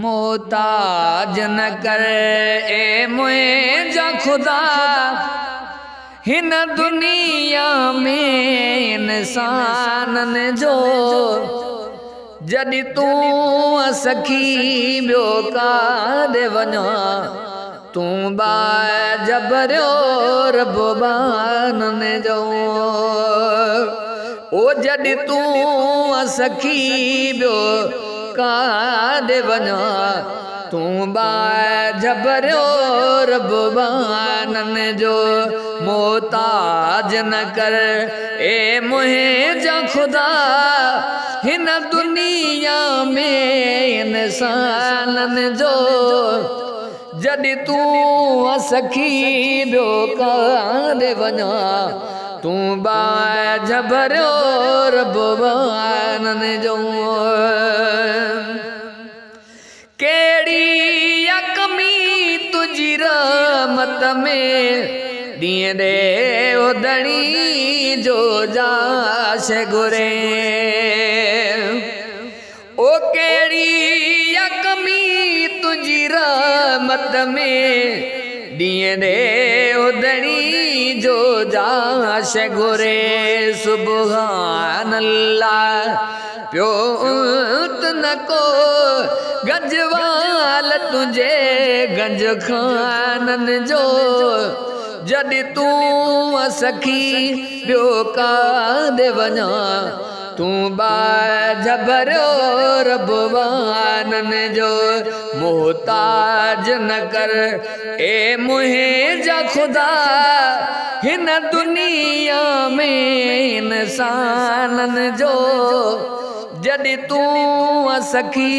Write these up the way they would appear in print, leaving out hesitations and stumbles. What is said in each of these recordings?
मोहताज न कर ए मुझा खुदा हिन दुनिया में इंसानन जो जॾहिं तूं सखी ॿियो काॾे वञा तूं बाजबरियो रबानन जो ओ जॾहिं तूं सखी ॿियो काॾे वञा तूं बाजबरियो रबानन जो मोहताज न कर ए मुझा खुदा हिन दुनिया में इंसानन जो जॾहिं तूं सखी ॿियो काॾे वञा तूं बाजबरियो रबानन जो केड़ी कमी तुझी रहमत में ॾींहं ॾे उधणी जो जाश घुरे ओ केड़ी कमी तुझी रहमत में ॾींहं ॾे उधणी जो जाश घुरे सुभान अल्लाह प्यो न को गंजवाल तुझे गंज खानन जो जॾहिं तूं सखी ॿियो काॾे वञा तूं बाजबरियो रबानन जो मोहताज न कर ए मुझा खुदा हिन दुनिया में इंसानन जो जॾहिं तूं सखी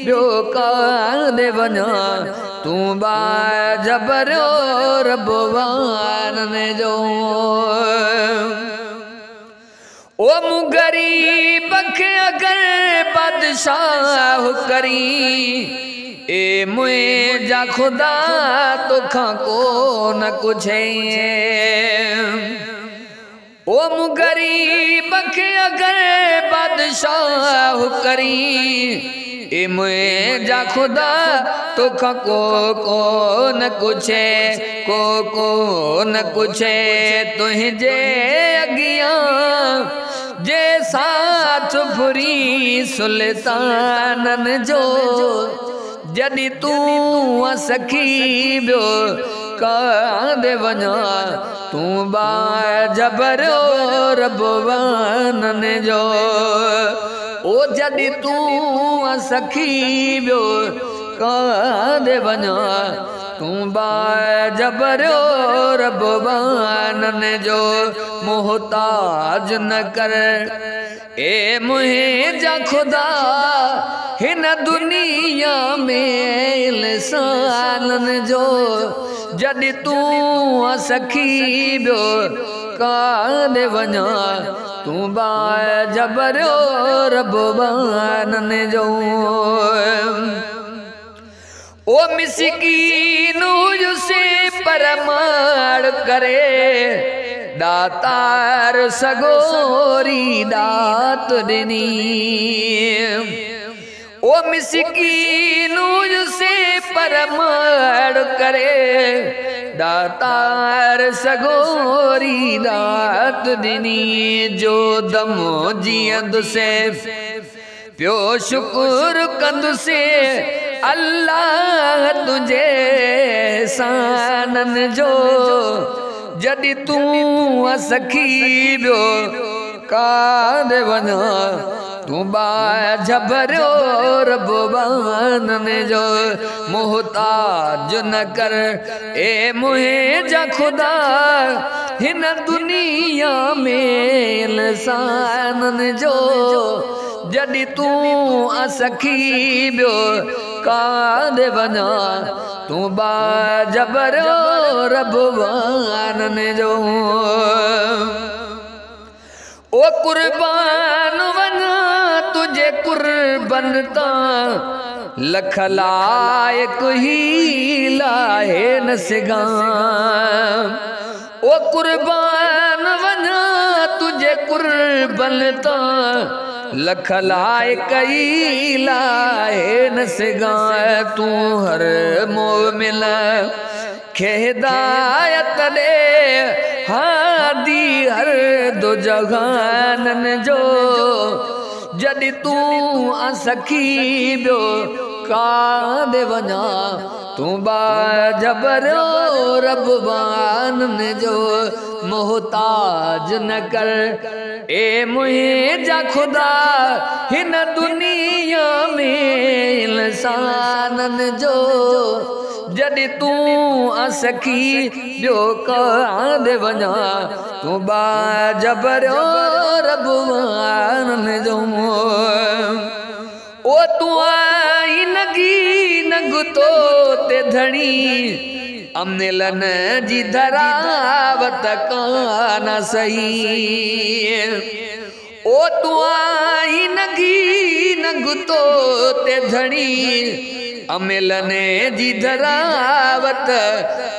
ॿियो काॾे वञा तूं बाजबरियो रबानन जो ओ मूं गरीब खे अगर बादशाह करी ए मुझा खुदा तोखां को न कुछ ओ मूं गरीब खे अगर बादशाह करी ए मुझा खुदा तोखां को न कुछ को न कुछ तुंहिंजे अॻियां जे साथ फुरी सुल्तानन जो जॾहिं तूं सखी ॿियो काॾे वञा तूं बाजबरियो रबानन जो ओ जॾहिं तूं सखी ॿियो काॾे वञा तूं बाजबरियो रबानन जो मोहताज न कर ए मुझा खुदा हिन दुनिया में इंसानन जो जॾहिं तूं सखी ॿियो काॾे वञा तूं बाजबरियो रबानन जो ओ मिस्कीन हुयुसे परमाड़ करे दातार सगोरी दात ॾिनी ओ मिस्कीन हुयुसे परमाड़ करे दातार सगोरी दात ॾिनी जो दम जीअंदुसे प्यो शुक्र कंदुसे अल्लाह तुझे सानन जो जॾहिं तूं सखी ॿियो काॾे वञा तूं बाजबरियो रबानन जो मोहताज न कर ए मुझा खुदा हिन दुनिया में इंसानन जो जॾहिं तूं सखी ॿियो काॾे वञा तूं बाजबरियो रबानन जो ओ कुर्बान वञा तुझे कुर्बन तां लख लाइक़ ही लाहे न सघां ओ कुर्बान वना तुझे कुर्बन ता लख लाए कई लाए न सिगाए तू हर मोमिन खे हिदायत दे हादी हर दो जहानन जो जॾहिं तूं असखी ॿियो काॾे वञा तूं बाजबर रबवानन जो मोहताज न कर ए मुंहिंजा खुदा हिन दुनिया में इंसानन जो जॾहिं तूं असखी ॿियो काॾे वञा तूं बाजबर रबवानन जो ओ तूं आई नगी नगतो ते धणी अमनिलन जी धरावत कान सही ओ तूं आई नगी नगतो ते धणी अमलन जी धरावत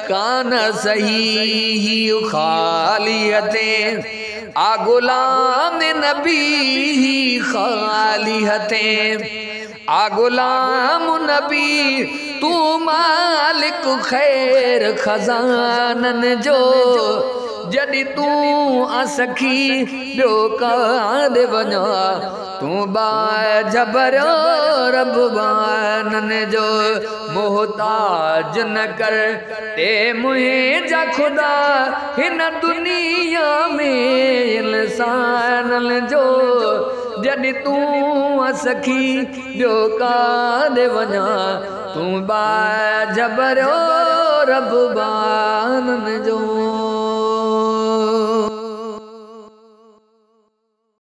कान सही खाली हथे आ गुलाम नबी खाली हथे आ गुलाम नबी तू मालिक खैर खजानन जो जॾहिं तूं असखी ॿियो काॾे वञा तूं बाजबर रबवानन जो मोहताज न कर ते मुंहिंजा खुदा हिन दुनिया में इंसानन जो जॾहिं तूं असखी ॿियो काॾे वञा तूं बाजबर रबवानन जो।